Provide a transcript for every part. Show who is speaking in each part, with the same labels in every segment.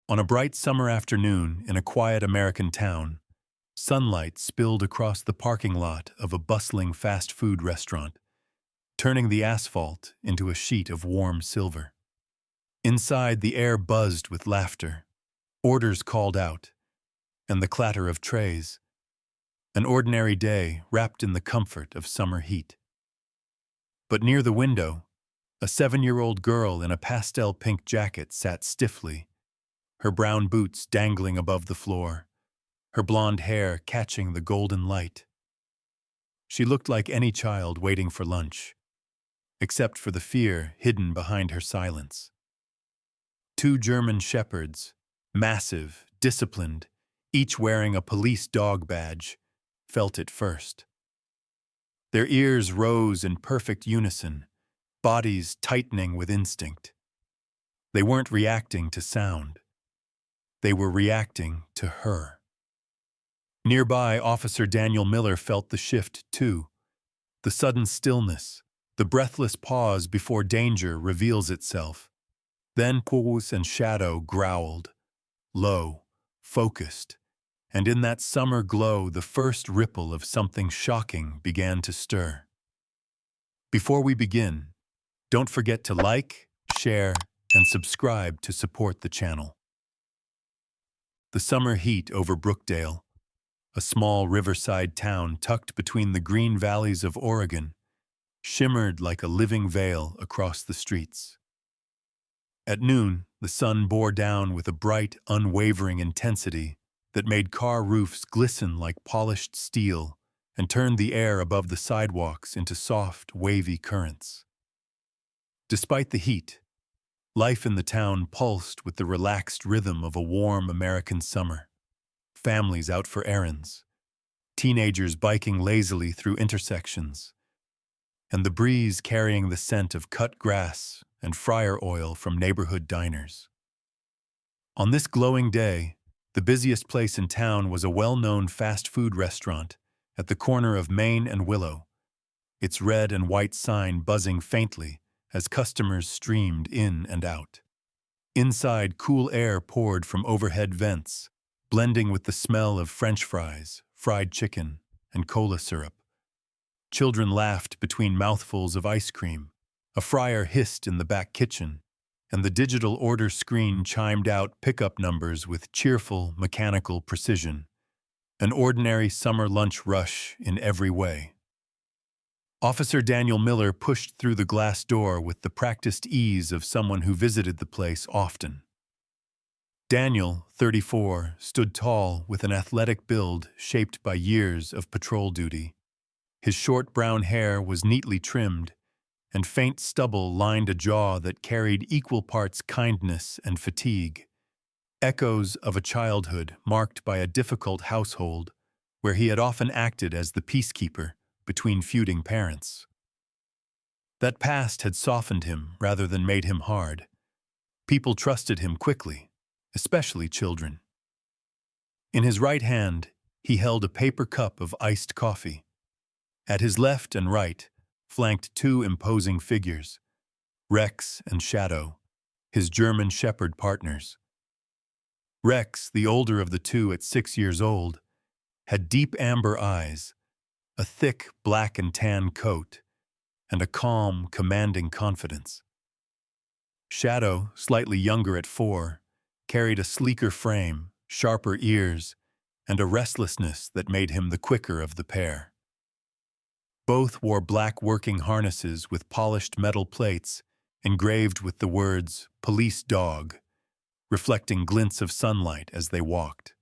Speaker 1: On a bright summer afternoon in a quiet American town, sunlight spilled across the parking lot of a bustling fast food restaurant, turning the asphalt into a sheet of warm silver. Inside, the air buzzed with laughter, orders called out, and the clatter of trays. An ordinary day wrapped in the comfort of summer heat. But near the window, a 7-year-old girl in a pastel pink jacket sat stiffly, her brown boots dangling above the floor, her blonde hair catching the golden light. She looked like any child waiting for lunch, except for the fear hidden behind her silence. 2 German shepherds, massive, disciplined, each wearing a police dog badge, felt it first. Their ears rose in perfect unison, bodies tightening with instinct. They weren't reacting to sound. They were reacting to her. Nearby, Officer Daniel Miller felt the shift too. The sudden stillness, the breathless pause before danger reveals itself. Then pause and shadow growled, low, focused, and in that summer glow the first ripple of something shocking began to stir. Before we begin, don't forget to like, share, and subscribe to support the channel. The summer heat over Brookdale, a small riverside town tucked between the green valleys of Oregon, shimmered like a living veil across the streets. At noon, the sun bore down with a bright, unwavering intensity that made car roofs glisten like polished steel and turned the air above the sidewalks into soft, wavy currents. Despite the heat, life in the town pulsed with the relaxed rhythm of a warm American summer. Families out for errands, teenagers biking lazily through intersections, and the breeze carrying the scent of cut grass and fryer oil from neighborhood diners. On this glowing day, the busiest place in town was a well-known fast food restaurant at the corner of Main and Willow, its red and white sign buzzing faintly as customers streamed in and out. Inside, cool air poured from overhead vents, blending with the smell of French fries, fried chicken, and cola syrup. Children laughed between mouthfuls of ice cream. A fryer hissed in the back kitchen, and the digital order screen chimed out pickup numbers with cheerful, mechanical precision. An ordinary summer lunch rush in every way. Officer Daniel Miller pushed through the glass door with the practiced ease of someone who visited the place often. Daniel, 34, stood tall with an athletic build shaped by years of patrol duty. His short brown hair was neatly trimmed, and faint stubble lined a jaw that carried equal parts kindness and fatigue, echoes of a childhood marked by a difficult household where he had often acted as the peacekeeper between feuding parents. That past had softened him rather than made him hard. People trusted him quickly, especially children. In his right hand, he held a paper cup of iced coffee. At his left and right, flanked 2 imposing figures, Rex and Shadow, his German shepherd partners. Rex, the older of the 2 at 6 years old, had deep amber eyes, a thick black and tan coat, and a calm, commanding confidence. Shadow, slightly younger at 4, carried a sleeker frame, sharper ears, and a restlessness that made him the quicker of the pair. Both wore black working harnesses with polished metal plates engraved with the words "Police Dog," reflecting glints of sunlight as they walked.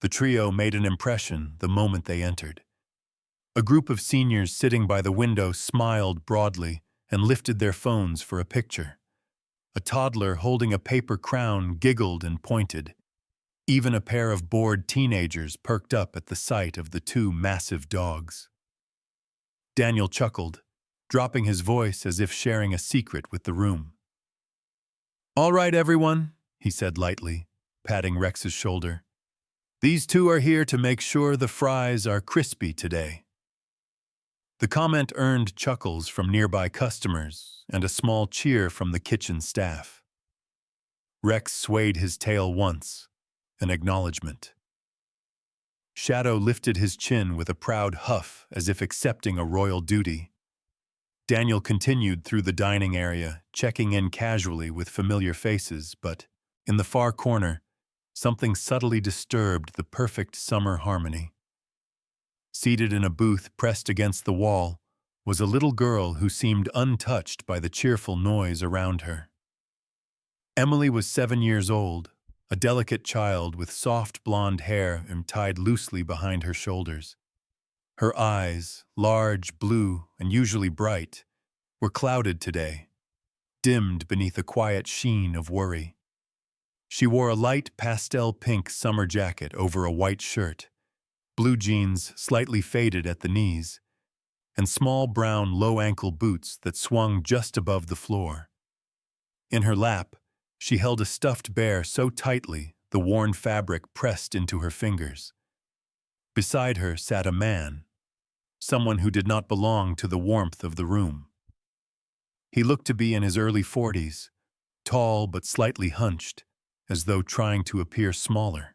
Speaker 1: The trio made an impression the moment they entered. A group of seniors sitting by the window smiled broadly and lifted their phones for a picture. A toddler holding a paper crown giggled and pointed. Even a pair of bored teenagers perked up at the sight of the 2 massive dogs. Daniel chuckled, dropping his voice as if sharing a secret with the room. "All right, everyone," he said lightly, patting Rex's shoulder. "These 2 are here to make sure the fries are crispy today." The comment earned chuckles from nearby customers and a small cheer from the kitchen staff. Rex swayed his tail once, an acknowledgement. Shadow lifted his chin with a proud huff as if accepting a royal duty. Daniel continued through the dining area, checking in casually with familiar faces, but, in the far corner, something subtly disturbed the perfect summer harmony. Seated in a booth pressed against the wall was a little girl who seemed untouched by the cheerful noise around her. Emily was 7 years old, a delicate child with soft blonde hair tied loosely behind her shoulders. Her eyes, large, blue, and usually bright, were clouded today, dimmed beneath a quiet sheen of worry. She wore a light pastel pink summer jacket over a white shirt, blue jeans slightly faded at the knees, and small brown low-ankle boots that swung just above the floor. In her lap, she held a stuffed bear so tightly the worn fabric pressed into her fingers. Beside her sat a man, someone who did not belong to the warmth of the room. He looked to be in his early 40s, tall but slightly hunched, as though trying to appear smaller.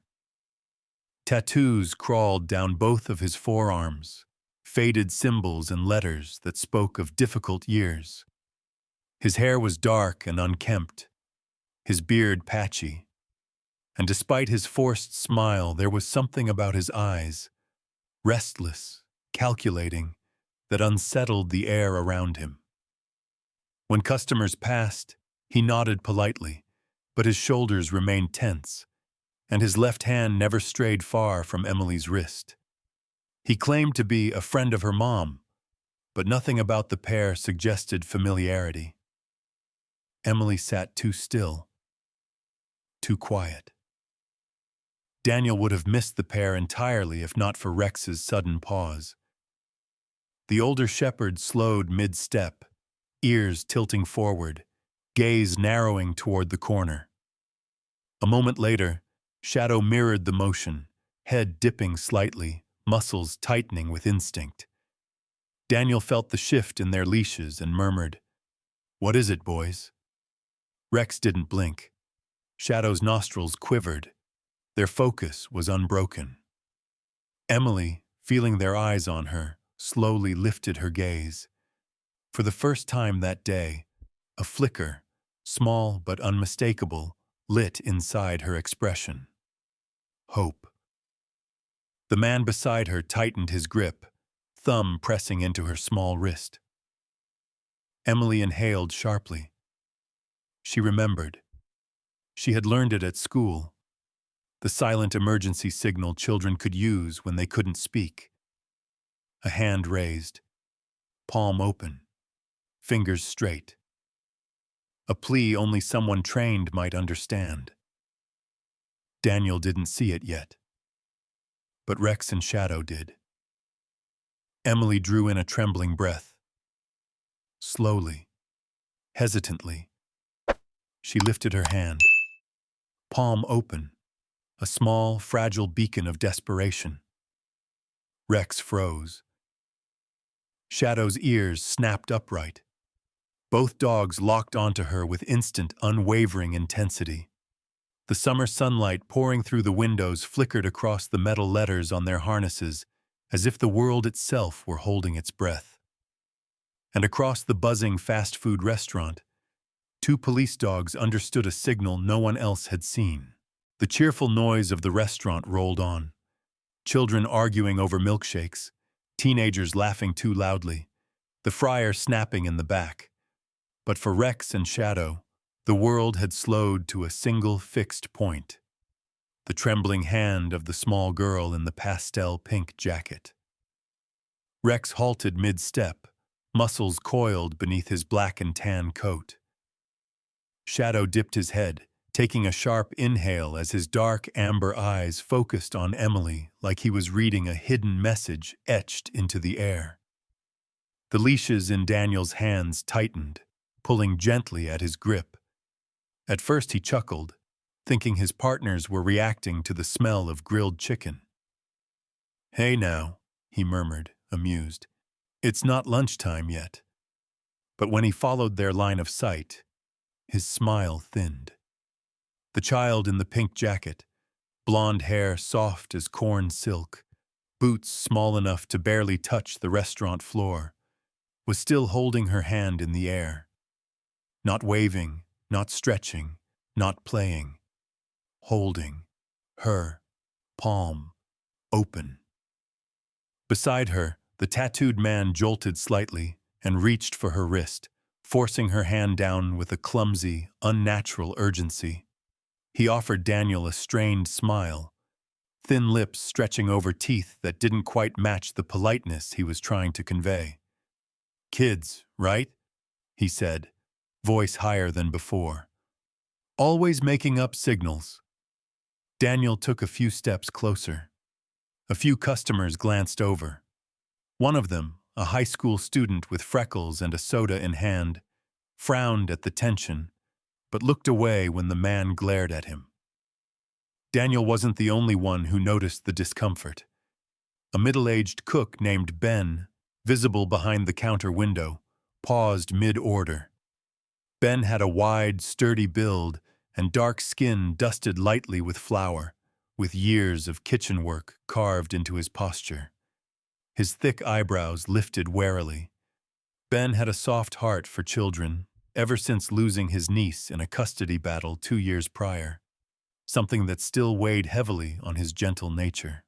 Speaker 1: Tattoos crawled down both of his forearms, faded symbols and letters that spoke of difficult years. His hair was dark and unkempt, his beard patchy, and despite his forced smile, there was something about his eyes, restless, calculating, that unsettled the air around him. When customers passed, he nodded politely, but his shoulders remained tense, and his left hand never strayed far from Emily's wrist. He claimed to be a friend of her mom, but nothing about the pair suggested familiarity. Emily sat too still, too quiet. Daniel would have missed the pair entirely if not for Rex's sudden pause. The older shepherd slowed mid-step, ears tilting forward, gaze narrowing toward the corner. A moment later, Shadow mirrored the motion, head dipping slightly, muscles tightening with instinct. Daniel felt the shift in their leashes and murmured, "What is it, boys?" Rex didn't blink. Shadow's nostrils quivered. Their focus was unbroken. Emily, feeling their eyes on her, slowly lifted her gaze. For the first time that day, a flicker, small but unmistakable, lit inside her expression. Hope. The man beside her tightened his grip, thumb pressing into her small wrist. Emily inhaled sharply. She remembered. She had learned it at school. The silent emergency signal children could use when they couldn't speak. A hand raised, palm open, fingers straight. A plea only someone trained might understand. Daniel didn't see it yet, but Rex and Shadow did. Emily drew in a trembling breath. Slowly, hesitantly, she lifted her hand, palm open, a small, fragile beacon of desperation. Rex froze. Shadow's ears snapped upright. Both dogs locked onto her with instant, unwavering intensity. The summer sunlight pouring through the windows flickered across the metal letters on their harnesses, as if the world itself were holding its breath. And across the buzzing fast food restaurant, 2 police dogs understood a signal no one else had seen. The cheerful noise of the restaurant rolled on. Children arguing over milkshakes, teenagers laughing too loudly, the fryer snapping in the back. But for Rex and Shadow, the world had slowed to a single fixed point. The trembling hand of the small girl in the pastel pink jacket. Rex halted mid-step, muscles coiled beneath his black and tan coat. Shadow dipped his head, taking a sharp inhale as his dark amber eyes focused on Emily like he was reading a hidden message etched into the air. The leashes in Daniel's hands tightened, pulling gently at his grip. At first he chuckled, thinking his partners were reacting to the smell of grilled chicken. "Hey now," he murmured, amused. "It's not lunchtime yet." But when he followed their line of sight, his smile thinned. The child in the pink jacket, blonde hair soft as corn silk, boots small enough to barely touch the restaurant floor, was still holding her hand in the air. Not waving, not stretching, not playing. Holding her palm open. Beside her, the tattooed man jolted slightly and reached for her wrist, forcing her hand down with a clumsy, unnatural urgency. He offered Daniel a strained smile, thin lips stretching over teeth that didn't quite match the politeness he was trying to convey. "Kids, right?" he said, voice higher than before. "Always making up signals." Daniel took a few steps closer. A few customers glanced over. One of them, a high school student with freckles and a soda in hand, frowned at the tension, but looked away when the man glared at him. Daniel wasn't the only one who noticed the discomfort. A middle-aged cook named Ben, visible behind the counter window, paused mid-order. Ben had a wide, sturdy build and dark skin dusted lightly with flour, with years of kitchen work carved into his posture. His thick eyebrows lifted warily. Ben had a soft heart for children, ever since losing his niece in a custody battle 2 years prior, something that still weighed heavily on his gentle nature.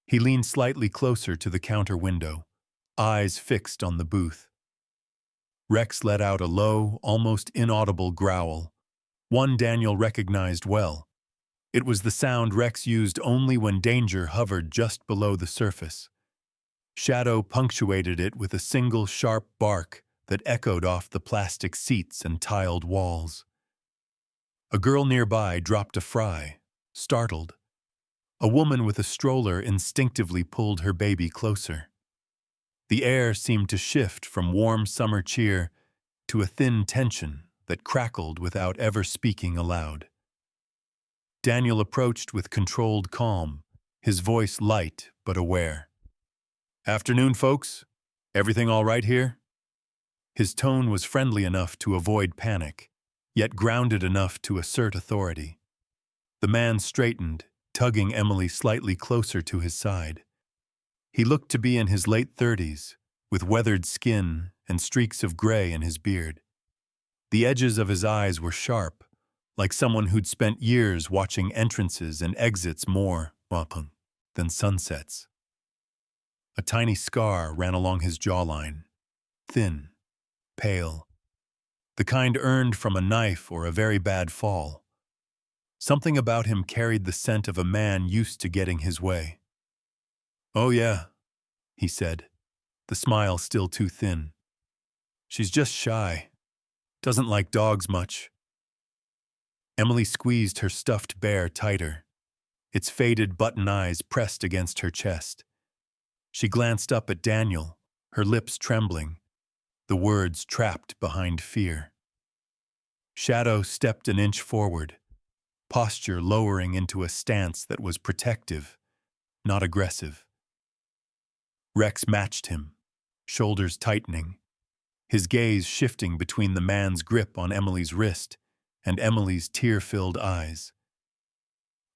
Speaker 1: He leaned slightly closer to the counter window, eyes fixed on the booth. Rex let out a low, almost inaudible growl, one Daniel recognized well. It was the sound Rex used only when danger hovered just below the surface. Shadow punctuated it with a single sharp bark that echoed off the plastic seats and tiled walls. A girl nearby dropped a fry, startled. A woman with a stroller instinctively pulled her baby closer. The air seemed to shift from warm summer cheer to a thin tension that crackled without ever speaking aloud. Daniel approached with controlled calm, his voice light but aware. "Afternoon, folks. Everything all right here?" His tone was friendly enough to avoid panic, yet grounded enough to assert authority. The man straightened, tugging Emily slightly closer to his side. He looked to be in his late 30s, with weathered skin and streaks of gray in his beard. The edges of his eyes were sharp, like someone who'd spent years watching entrances and exits more than sunsets. A tiny scar ran along his jawline, thin, pale, the kind earned from a knife or a very bad fall. Something about him carried the scent of a man used to getting his way. "Oh yeah," he said, the smile still too thin. "She's just shy. Doesn't like dogs much." Emily squeezed her stuffed bear tighter, its faded button eyes pressed against her chest. She glanced up at Daniel, her lips trembling, the words trapped behind fear. Shadow stepped an inch forward, posture lowering into a stance that was protective, not aggressive. Rex matched him, shoulders tightening, his gaze shifting between the man's grip on Emily's wrist and Emily's tear-filled eyes.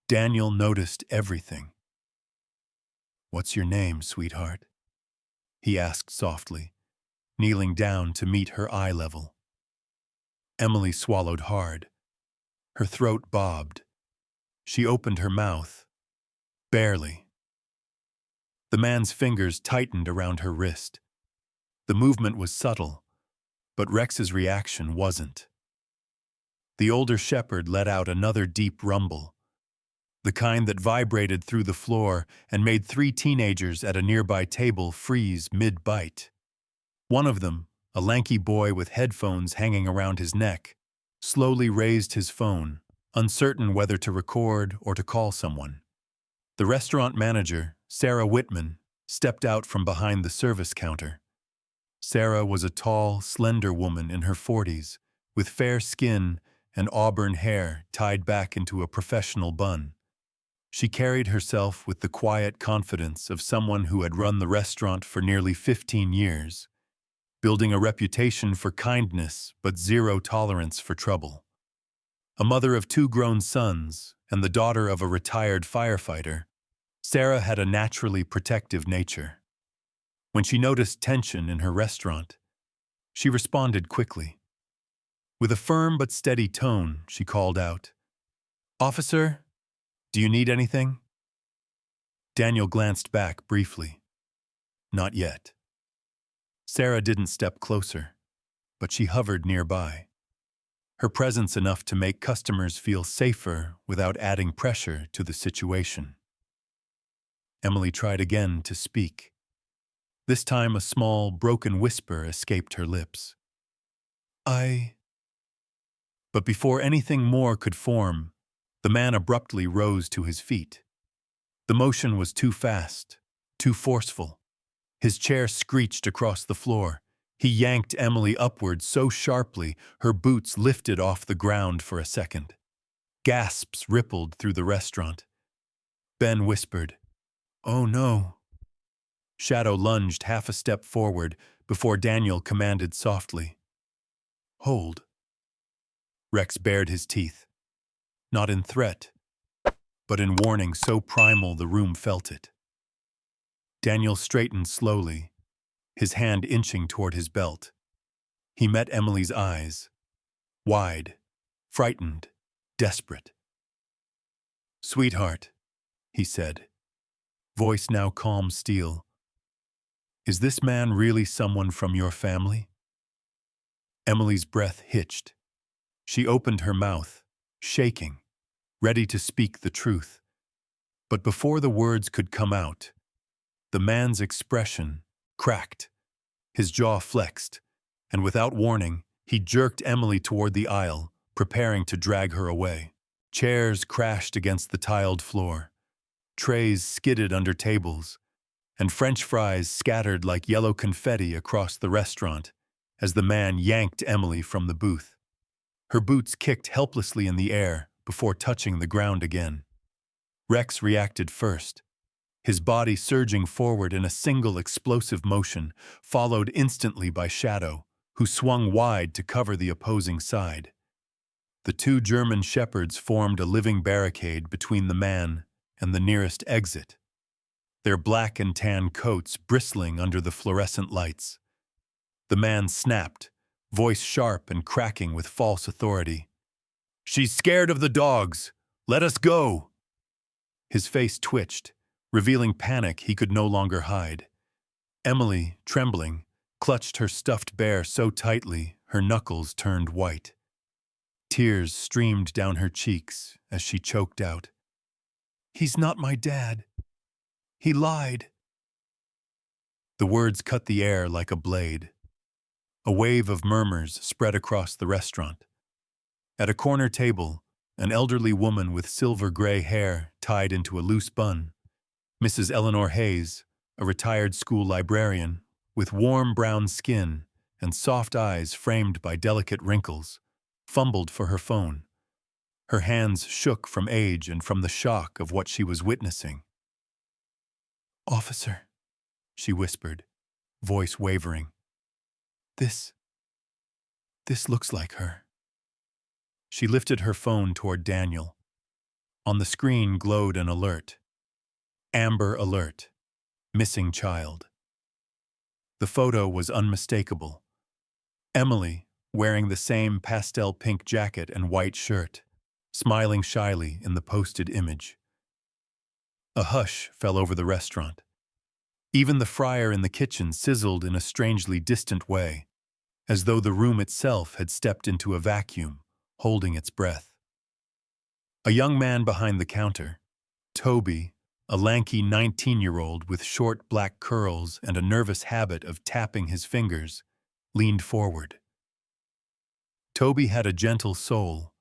Speaker 1: Daniel noticed everything. "What's your name, sweetheart?" he asked softly, kneeling down to meet her eye level. Emily swallowed hard. Her throat bobbed. She opened her mouth. Barely. The man's fingers tightened around her wrist. The movement was subtle, but Rex's reaction wasn't. The older shepherd let out another deep rumble, the kind that vibrated through the floor and made 3 teenagers at a nearby table freeze mid-bite. One of them, a lanky boy with headphones hanging around his neck, slowly raised his phone, uncertain whether to record or to call someone. The restaurant manager, Sarah Whitman, stepped out from behind the service counter. Sarah was a tall, slender woman in her 40s, with fair skin and auburn hair tied back into a professional bun. She carried herself with the quiet confidence of someone who had run the restaurant for nearly 15 years, building a reputation for kindness but zero tolerance for trouble. A mother of two grown sons and the daughter of a retired firefighter, Sarah had a naturally protective nature. When she noticed tension in her restaurant, she responded quickly. With a firm but steady tone, she called out, "Officer, do you need anything?" Daniel glanced back briefly. Not yet. Sarah didn't step closer, but she hovered nearby. Her presence enough to make customers feel safer without adding pressure to the situation. Emily tried again to speak. This time a small, broken whisper escaped her lips. But before anything more could form, the man abruptly rose to his feet. The motion was too fast, too forceful. His chair screeched across the floor. He yanked Emily upward so sharply her boots lifted off the ground for a second. Gasps rippled through the restaurant. Ben whispered, "Oh no." Shadow lunged half a step forward before Daniel commanded softly, "Hold." Rex bared his teeth, not in threat, but in warning so primal the room felt it. Daniel straightened slowly, his hand inching toward his belt. He met Emily's eyes, wide, frightened, desperate. "Sweetheart," he said, voice now calm steel, "is this man really someone from your family?" Emily's breath hitched. She opened her mouth, shaking, ready to speak the truth. But before the words could come out, the man's expression cracked. His jaw flexed, and without warning, he jerked Emily toward the aisle, preparing to drag her away. Chairs crashed against the tiled floor. Trays skidded under tables, and French fries scattered like yellow confetti across the restaurant as the man yanked Emily from the booth. Her boots kicked helplessly in the air before touching the ground again. Rex reacted first, his body surging forward in a single explosive motion, followed instantly by Shadow, who swung wide to cover the opposing side. The two German shepherds formed a living barricade between the man and the nearest exit, their black and tan coats bristling under the fluorescent lights. The man snapped, voice sharp and cracking with false authority. "She's scared of the dogs! Let us go!" His face twitched, revealing panic he could no longer hide. Emily, trembling, clutched her stuffed bear so tightly her knuckles turned white. Tears streamed down her cheeks as she choked out, "He's not my dad. He lied." The words cut the air like a blade. A wave of murmurs spread across the restaurant. At a corner table, an elderly woman with silver-gray hair tied into a loose bun, Mrs. Eleanor Hayes, a retired school librarian, with warm brown skin and soft eyes framed by delicate wrinkles, fumbled for her phone. Her hands shook from age and from the shock of what she was witnessing. "Officer," she whispered, voice wavering. This looks like her." She lifted her phone toward Daniel. On the screen glowed an alert. Amber Alert. Missing child. The photo was unmistakable. Emily, wearing the same pastel pink jacket and white shirt, smiling shyly in the posted image. A hush fell over the restaurant. Even the fryer in the kitchen sizzled in a strangely distant way, as though the room itself had stepped into a vacuum, holding its breath. A young man behind the counter, Toby, a lanky 19-year-old with short black curls and a nervous habit of tapping his fingers, leaned forward. Toby had a gentle soul.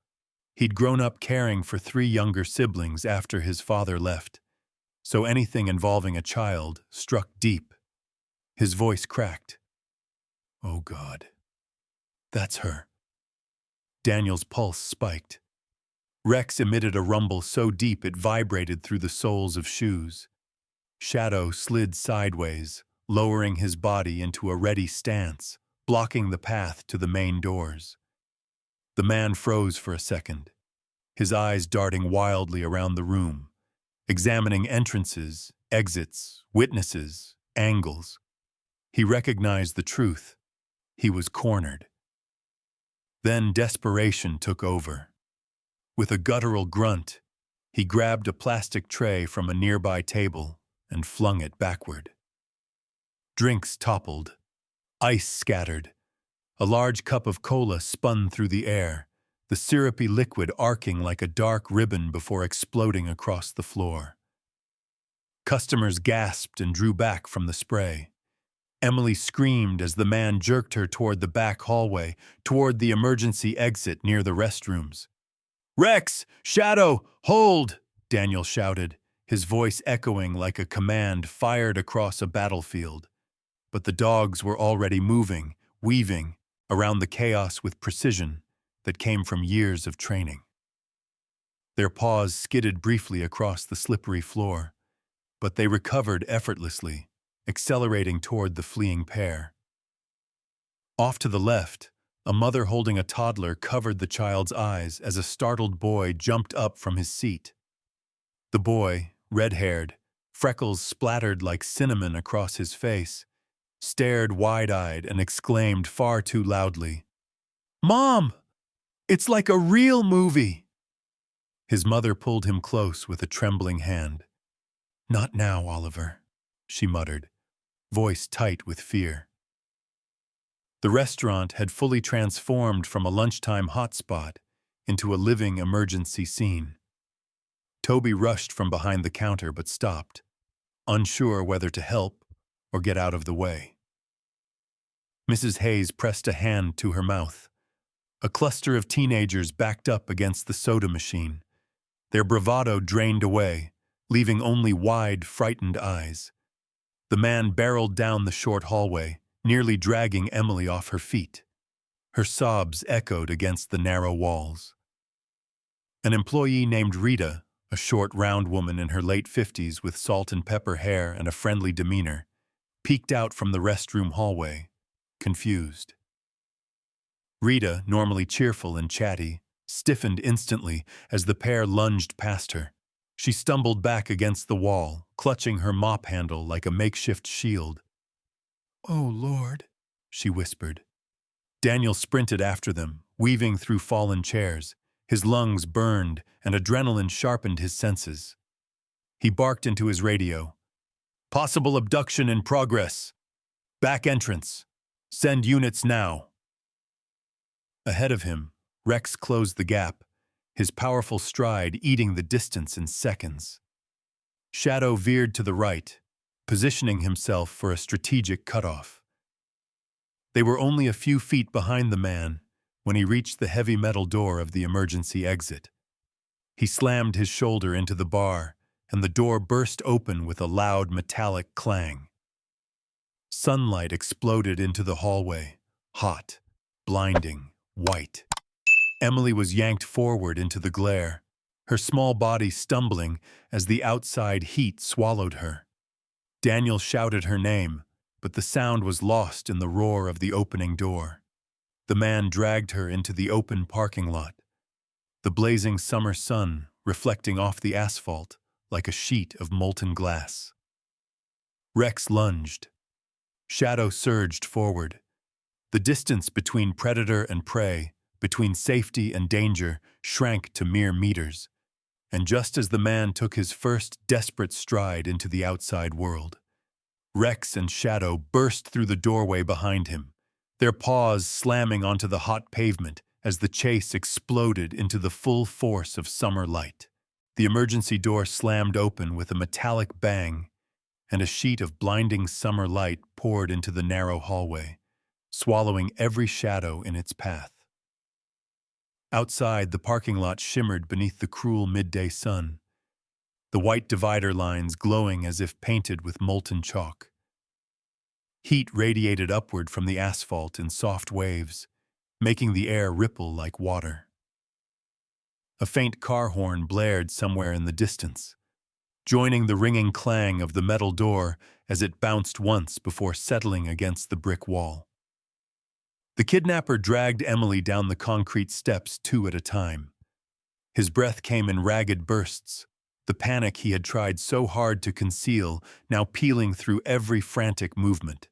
Speaker 1: He'd grown up caring for 3 younger siblings after his father left, so anything involving a child struck deep. His voice cracked. "Oh God, that's her." Daniel's pulse spiked. Rex emitted a rumble so deep it vibrated through the soles of shoes. Shadow slid sideways, lowering his body into a ready stance, blocking the path to the main doors. The man froze for a second, his eyes darting wildly around the room, examining entrances, exits, witnesses, angles. He recognized the truth. He was cornered. Then desperation took over. With a guttural grunt, he grabbed a plastic tray from a nearby table and flung it backward. Drinks toppled. Ice scattered. A large cup of cola spun through the air, the syrupy liquid arcing like a dark ribbon before exploding across the floor. Customers gasped and drew back from the spray. Emily screamed as the man jerked her toward the back hallway, toward the emergency exit near the restrooms. "Rex! Shadow! Hold!" Daniel shouted, his voice echoing like a command fired across a battlefield. But the dogs were already moving, weaving, around the chaos with precision that came from years of training. Their paws skidded briefly across the slippery floor, but they recovered effortlessly, accelerating toward the fleeing pair. Off to the left, a mother holding a toddler covered the child's eyes as a startled boy jumped up from his seat. The boy, red-haired, freckles splattered like cinnamon across his face, stared wide-eyed and exclaimed far too loudly, "Mom! It's like a real movie!" His mother pulled him close with a trembling hand. "Not now, Oliver," she muttered, voice tight with fear. The restaurant had fully transformed from a lunchtime hotspot into a living emergency scene. Toby rushed from behind the counter but stopped, unsure whether to help or get out of the way. Mrs. Hayes pressed a hand to her mouth. A cluster of teenagers backed up against the soda machine. Their bravado drained away, leaving only wide, frightened eyes. The man barreled down the short hallway, nearly dragging Emily off her feet. Her sobs echoed against the narrow walls. An employee named Rita, a short, round woman in her late 50s with salt and pepper hair and a friendly demeanor, peeked out from the restroom hallway, confused. Rita, normally cheerful and chatty, stiffened instantly as the pair lunged past her. She stumbled back against the wall, clutching her mop handle like a makeshift shield. "Oh, Lord," she whispered. Daniel sprinted after them, weaving through fallen chairs. His lungs burned and adrenaline sharpened his senses. He barked into his radio. "Possible abduction in progress. Back entrance. Send units now." Ahead of him, Rex closed the gap, his powerful stride eating the distance in seconds. Shadow veered to the right, positioning himself for a strategic cutoff. They were only a few feet behind the man when he reached the heavy metal door of the emergency exit. He slammed his shoulder into the bar, and the door burst open with a loud metallic clang. Sunlight exploded into the hallway, hot, blinding, white. Emily was yanked forward into the glare, her small body stumbling as the outside heat swallowed her. Daniel shouted her name, but the sound was lost in the roar of the opening door. The man dragged her into the open parking lot, the blazing summer sun reflecting off the asphalt like a sheet of molten glass. Rex lunged. Shadow surged forward. The distance between predator and prey, between safety and danger, shrank to mere meters. And just as the man took his first desperate stride into the outside world, Rex and Shadow burst through the doorway behind him, their paws slamming onto the hot pavement as the chase exploded into the full force of summer light. The emergency door slammed open with a metallic bang, and a sheet of blinding summer light poured into the narrow hallway, swallowing every shadow in its path. Outside, the parking lot shimmered beneath the cruel midday sun, the white divider lines glowing as if painted with molten chalk. Heat radiated upward from the asphalt in soft waves, making the air ripple like water. A faint car horn blared somewhere in the distance, joining the ringing clang of the metal door as it bounced once before settling against the brick wall. The kidnapper dragged Emily down the concrete steps 2 at a time. His breath came in ragged bursts, the panic he had tried so hard to conceal now peeling through every frantic movement.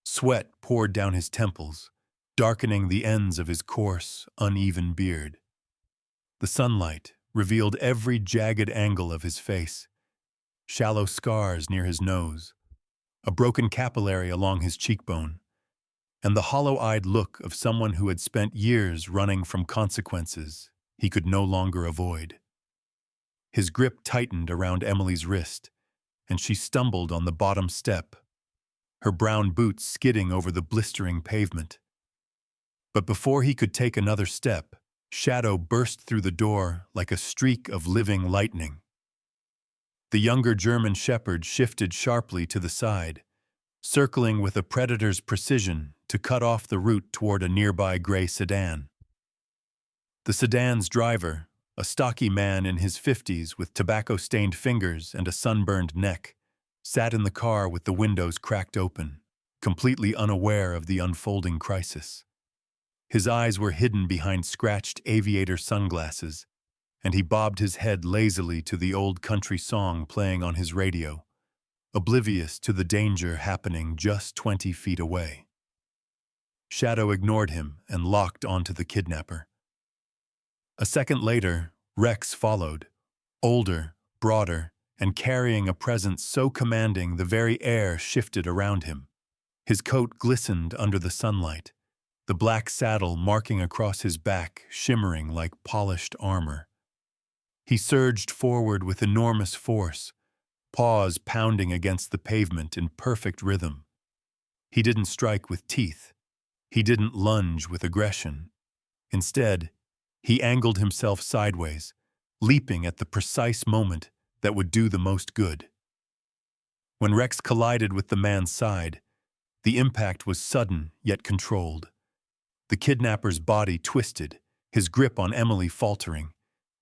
Speaker 1: Sweat poured down his temples, darkening the ends of his coarse, uneven beard. The sunlight revealed every jagged angle of his face, shallow scars near his nose, a broken capillary along his cheekbone, and the hollow-eyed look of someone who had spent years running from consequences he could no longer avoid. His grip tightened around Emily's wrist, and she stumbled on the bottom step, her brown boots skidding over the blistering pavement. But before he could take another step, Shadow burst through the door like a streak of living lightning. The younger German shepherd shifted sharply to the side, circling with a predator's precision to cut off the route toward a nearby gray sedan. The sedan's driver, a stocky man in his 50s with tobacco-stained fingers and a sunburned neck, sat in the car with the windows cracked open, completely unaware of the unfolding crisis. His eyes were hidden behind scratched aviator sunglasses, and he bobbed his head lazily to the old country song playing on his radio, oblivious to the danger happening just 20 feet away. Shadow ignored him and locked onto the kidnapper. A second later, Rex followed, older, broader, and carrying a presence so commanding the very air shifted around him. His coat glistened under the sunlight, the black saddle marking across his back shimmering like polished armor. He surged forward with enormous force, paws pounding against the pavement in perfect rhythm. He didn't strike with teeth. He didn't lunge with aggression. Instead, he angled himself sideways, leaping at the precise moment that would do the most good. When Rex collided with the man's side, the impact was sudden yet controlled. The kidnapper's body twisted, his grip on Emily faltering.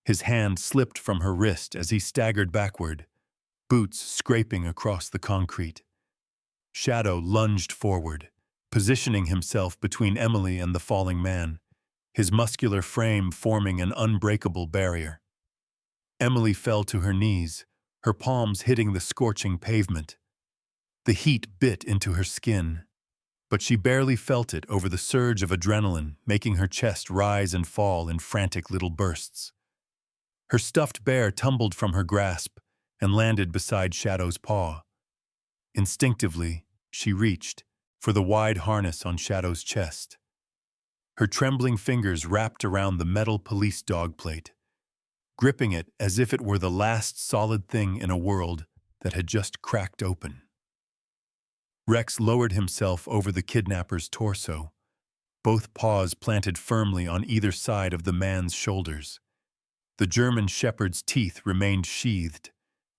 Speaker 1: His hand slipped from her wrist as he staggered backward, boots scraping across the concrete. Shadow lunged forward, positioning himself between Emily and the falling man, his muscular frame forming an unbreakable barrier. Emily fell to her knees, her palms hitting the scorching pavement. The heat bit into her skin, but she barely felt it over the surge of adrenaline making her chest rise and fall in frantic little bursts. Her stuffed bear tumbled from her grasp and landed beside Shadow's paw. Instinctively, she reached for the wide harness on Shadow's chest. Her trembling fingers wrapped around the metal police dog plate, gripping it as if it were the last solid thing in a world that had just cracked open. Rex lowered himself over the kidnapper's torso, both paws planted firmly on either side of the man's shoulders. The German shepherd's teeth remained sheathed,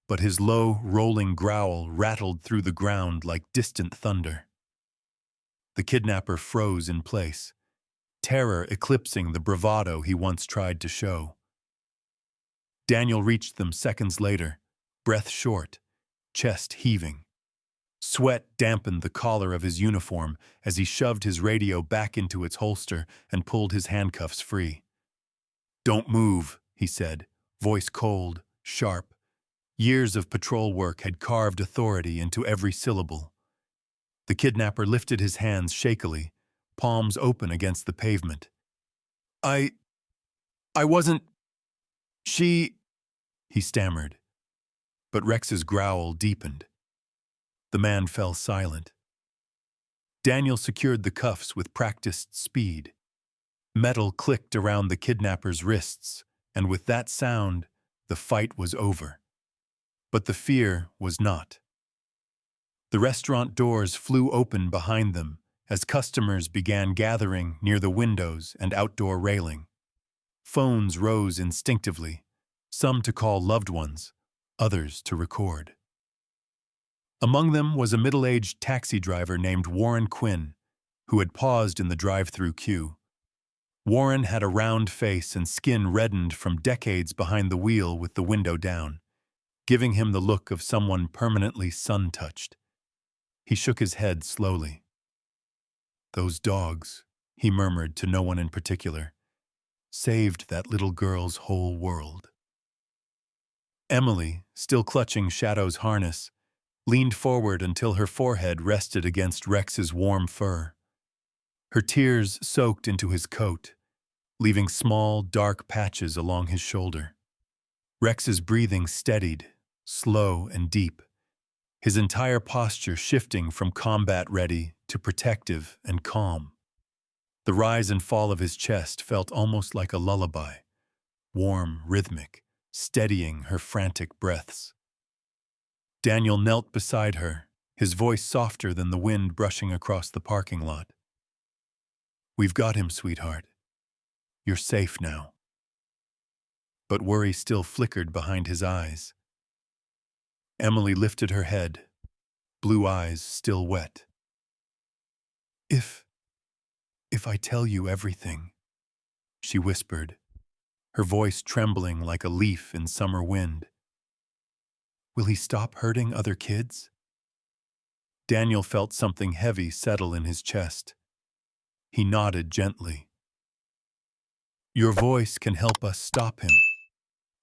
Speaker 1: but his low, rolling growl rattled through the ground like distant thunder. The kidnapper froze in place, terror eclipsing the bravado he once tried to show. Daniel reached them seconds later, breath short, chest heaving. Sweat dampened the collar of his uniform as he shoved his radio back into its holster and pulled his handcuffs free. "Don't move," he said, voice cold, sharp. Years of patrol work had carved authority into every syllable. The kidnapper lifted his hands shakily, palms open against the pavement. I wasn't... he stammered. But Rex's growl deepened. The man fell silent. Daniel secured the cuffs with practiced speed. Metal clicked around the kidnapper's wrists, and with that sound, the fight was over. But the fear was not. The restaurant doors flew open behind them as customers began gathering near the windows and outdoor railing. Phones rose instinctively, some to call loved ones, others to record. Among them was a middle-aged taxi driver named Warren Quinn, who had paused in the drive-through queue. Warren had a round face and skin reddened from decades behind the wheel with the window down, giving him the look of someone permanently sun-touched. He shook his head slowly. "Those dogs," he murmured to no one in particular. saved that little girl's whole world. Emily, still clutching Shadow's harness, leaned forward until her forehead rested against Rex's warm fur. Her tears soaked into his coat, leaving small, dark patches along his shoulder. Rex's breathing steadied, slow and deep, his entire posture shifting from combat-ready to protective and calm. The rise and fall of his chest felt almost like a lullaby, warm, rhythmic, steadying her frantic breaths. Daniel knelt beside her, his voice softer than the wind brushing across the parking lot. "We've got him, sweetheart. You're safe now." But worry still flickered behind his eyes. Emily lifted her head, blue eyes still wet. If I tell you everything," she whispered, her voice trembling like a leaf in summer wind, "will he stop hurting other kids?" Daniel felt something heavy settle in his chest. He nodded gently. "Your voice can help us stop him,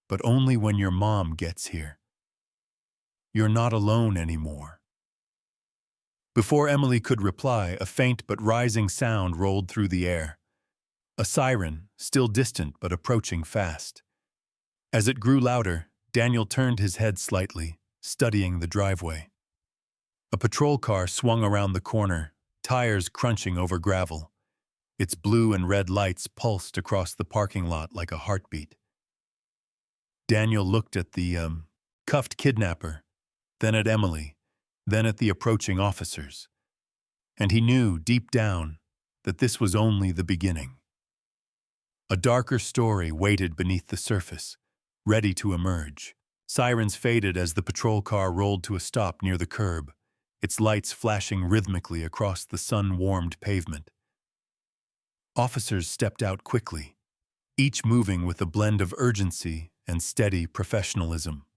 Speaker 1: but only when your mom gets here. You're not alone anymore." Before Emily could reply, a faint but rising sound rolled through the air. A siren, still distant but approaching fast. As it grew louder, Daniel turned his head slightly, studying the driveway. A patrol car swung around the corner, tires crunching over gravel. Its blue and red lights pulsed across the parking lot like a heartbeat. Daniel looked at the cuffed kidnapper, then at Emily, then at the approaching officers. And he knew, deep down, that this was only the beginning. A darker story waited beneath the surface, ready to emerge. Sirens faded as the patrol car rolled to a stop near the curb, its lights flashing rhythmically across the sun-warmed pavement. Officers stepped out quickly, each moving with a blend of urgency and steady professionalism.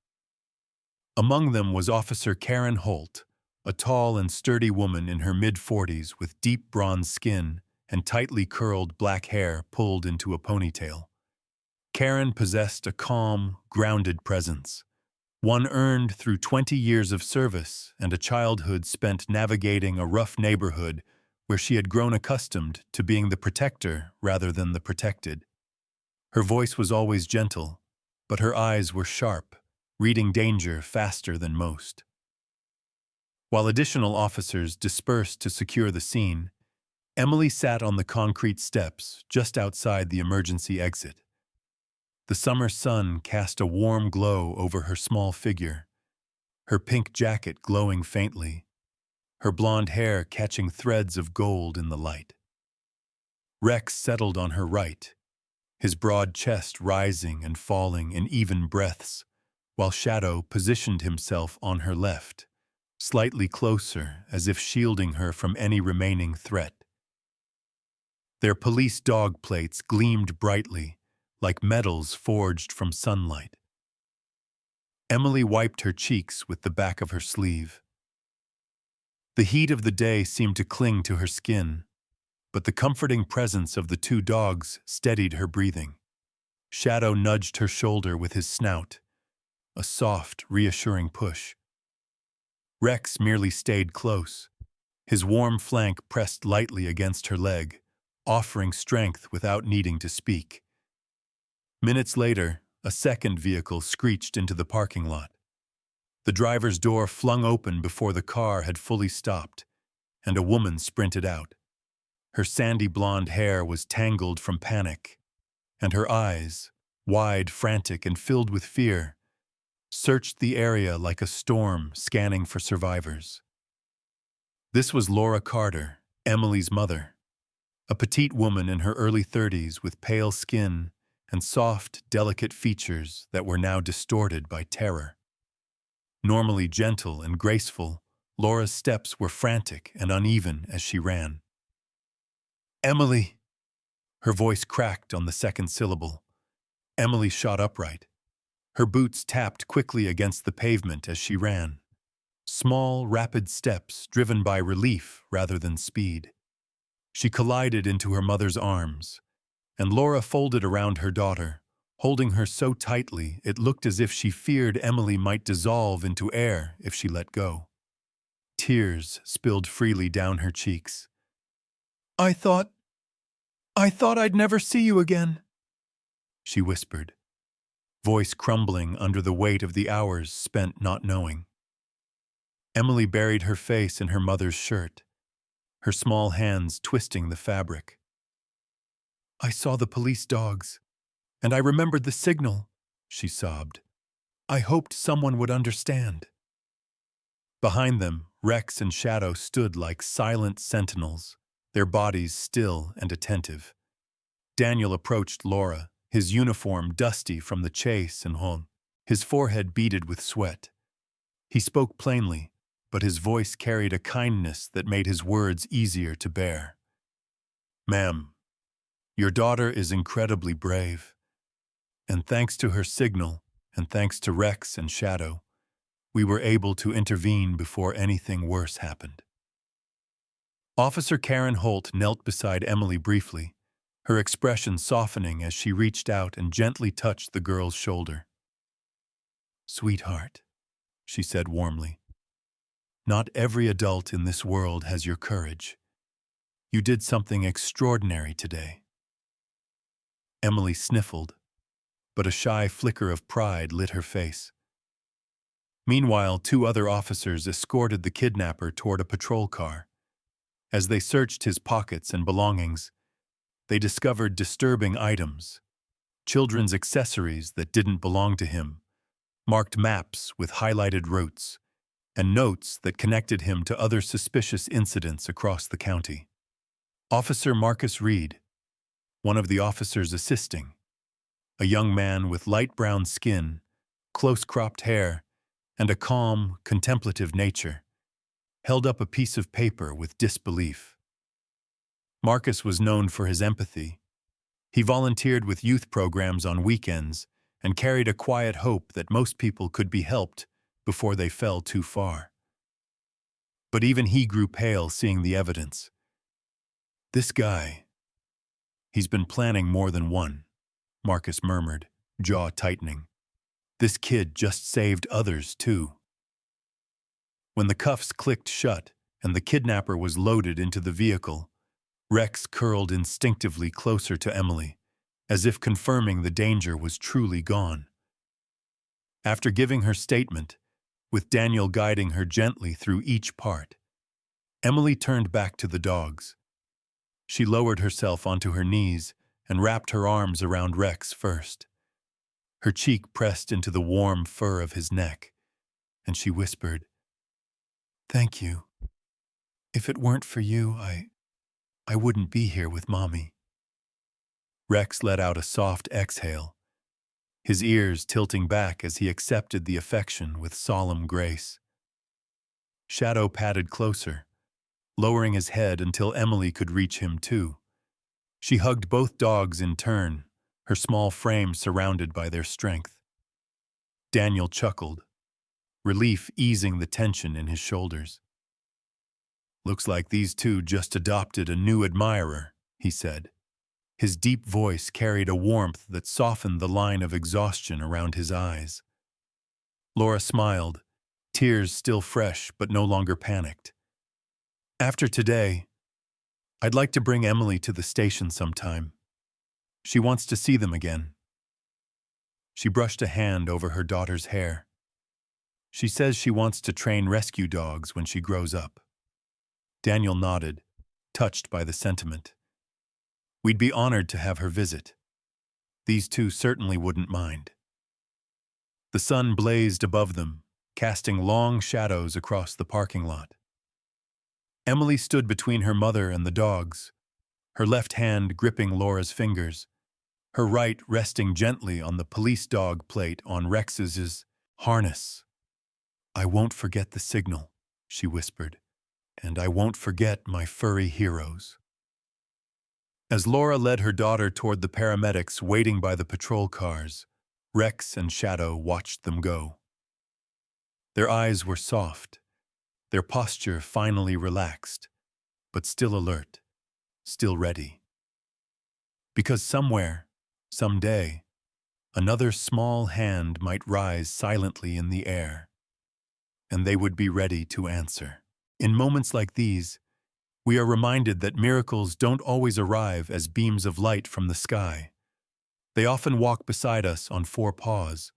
Speaker 1: Among them was Officer Karen Holt, a tall and sturdy woman in her mid-40s with deep bronze skin and tightly curled black hair pulled into a ponytail. Karen possessed a calm, grounded presence, one earned through 20 years of service and a childhood spent navigating a rough neighborhood where she had grown accustomed to being the protector rather than the protected. Her voice was always gentle, but her eyes were sharp, reading danger faster than most. While additional officers dispersed to secure the scene, Emily sat on the concrete steps just outside the emergency exit. The summer sun cast a warm glow over her small figure, her pink jacket glowing faintly, her blonde hair catching threads of gold in the light. Rex settled on her right, his broad chest rising and falling in even breaths, while Shadow positioned himself on her left, slightly closer as if shielding her from any remaining threat. Their police dog plates gleamed brightly, like metals forged from sunlight. Emily wiped her cheeks with the back of her sleeve. The heat of the day seemed to cling to her skin, but the comforting presence of the two dogs steadied her breathing. Shadow nudged her shoulder with his snout, a soft, reassuring push. Rex merely stayed close, his warm flank pressed lightly against her leg, offering strength without needing to speak. Minutes later, a second vehicle screeched into the parking lot. The driver's door flung open before the car had fully stopped, and a woman sprinted out. Her sandy blonde hair was tangled from panic, and her eyes, wide, frantic, and filled with fear, searched the area like a storm scanning for survivors. This was Laura Carter, Emily's mother, a petite woman in her early 30s with pale skin and soft, delicate features that were now distorted by terror. Normally gentle and graceful, Laura's steps were frantic and uneven as she ran. "Emily!" Her voice cracked on the second syllable. Emily shot upright. Her boots tapped quickly against the pavement as she ran. Small, rapid steps driven by relief rather than speed. She collided into her mother's arms, and Laura folded around her daughter, holding her so tightly it looked as if she feared Emily might dissolve into air if she let go. Tears spilled freely down her cheeks. I thought I'd never see you again," she whispered, voice crumbling under the weight of the hours spent not knowing. Emily buried her face in her mother's shirt, her small hands twisting the fabric. "I saw the police dogs, and I remembered the signal," she sobbed. "I hoped someone would understand." Behind them, Rex and Shadow stood like silent sentinels, their bodies still and attentive. Daniel approached Laura, his uniform dusty from the chase and his forehead beaded with sweat. He spoke plainly, but his voice carried a kindness that made his words easier to bear. "Ma'am, your daughter is incredibly brave, and thanks to her signal, and thanks to Rex and Shadow, we were able to intervene before anything worse happened." Officer Karen Holt knelt beside Emily briefly, her expression softening as she reached out and gently touched the girl's shoulder. "Sweetheart," she said warmly, "not every adult in this world has your courage. You did something extraordinary today." Emily sniffled, but a shy flicker of pride lit her face. Meanwhile, 2 other officers escorted the kidnapper toward a patrol car. As they searched his pockets and belongings, they discovered disturbing items, children's accessories that didn't belong to him, marked maps with highlighted routes, and notes that connected him to other suspicious incidents across the county. Officer Marcus Reed, one of the officers assisting, a young man with light brown skin, close-cropped hair, and a calm, contemplative nature, held up a piece of paper with disbelief. Marcus was known for his empathy. He volunteered with youth programs on weekends and carried a quiet hope that most people could be helped before they fell too far. But even he grew pale seeing the evidence. "This guy, he's been planning more than one," Marcus murmured, jaw tightening. "This kid just saved others, too." When the cuffs clicked shut and the kidnapper was loaded into the vehicle, Rex curled instinctively closer to Emily, as if confirming the danger was truly gone. After giving her statement, with Daniel guiding her gently through each part, Emily turned back to the dogs. She lowered herself onto her knees and wrapped her arms around Rex first. Her cheek pressed into the warm fur of his neck, and she whispered, "Thank you. If it weren't for you, I wouldn't be here with Mommy." Rex let out a soft exhale, his ears tilting back as he accepted the affection with solemn grace. Shadow padded closer, lowering his head until Emily could reach him too. She hugged both dogs in turn, her small frame surrounded by their strength. Daniel chuckled, relief easing the tension in his shoulders. "Looks like these 2 just adopted a new admirer," he said. His deep voice carried a warmth that softened the line of exhaustion around his eyes. Laura smiled, tears still fresh but no longer panicked. "After today, I'd like to bring Emily to the station sometime. She wants to see them again." She brushed a hand over her daughter's hair. "She says she wants to train rescue dogs when she grows up." Daniel nodded, touched by the sentiment. "We'd be honored to have her visit. These 2 certainly wouldn't mind." The sun blazed above them, casting long shadows across the parking lot. Emily stood between her mother and the dogs, her left hand gripping Laura's fingers, her right resting gently on the police dog plate on Rex's harness. "I won't forget the signal," she whispered, "and I won't forget my furry heroes." As Laura led her daughter toward the paramedics waiting by the patrol cars, Rex and Shadow watched them go. Their eyes were soft, their posture finally relaxed, but still alert, still ready. Because somewhere, someday, another small hand might rise silently in the air, and they would be ready to answer. In moments like these, we are reminded that miracles don't always arrive as beams of light from the sky. They often walk beside us on four paws,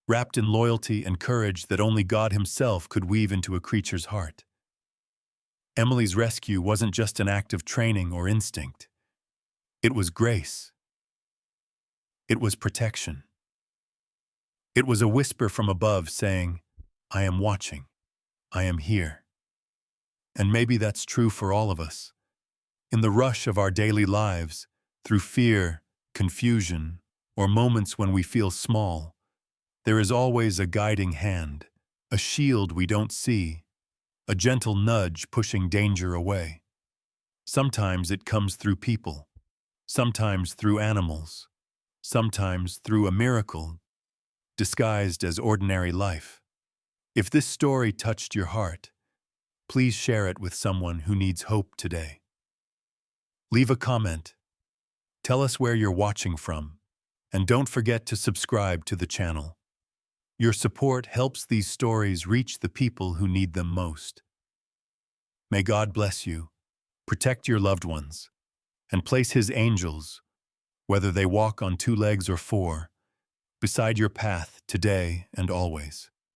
Speaker 1: wrapped in loyalty and courage that only God Himself could weave into a creature's heart. Emily's rescue wasn't just an act of training or instinct. It was grace. It was protection. It was a whisper from above saying, "I am watching. I am here." And maybe that's true for all of us. In the rush of our daily lives, through fear, confusion, or moments when we feel small, there is always a guiding hand, a shield we don't see, a gentle nudge pushing danger away. Sometimes it comes through people, sometimes through animals, sometimes through a miracle disguised as ordinary life. If this story touched your heart, please share it with someone who needs hope today. Leave a comment, tell us where you're watching from, and don't forget to subscribe to the channel. Your support helps these stories reach the people who need them most. May God bless you, protect your loved ones, and place His angels, whether they walk on two legs or four, beside your path today and always.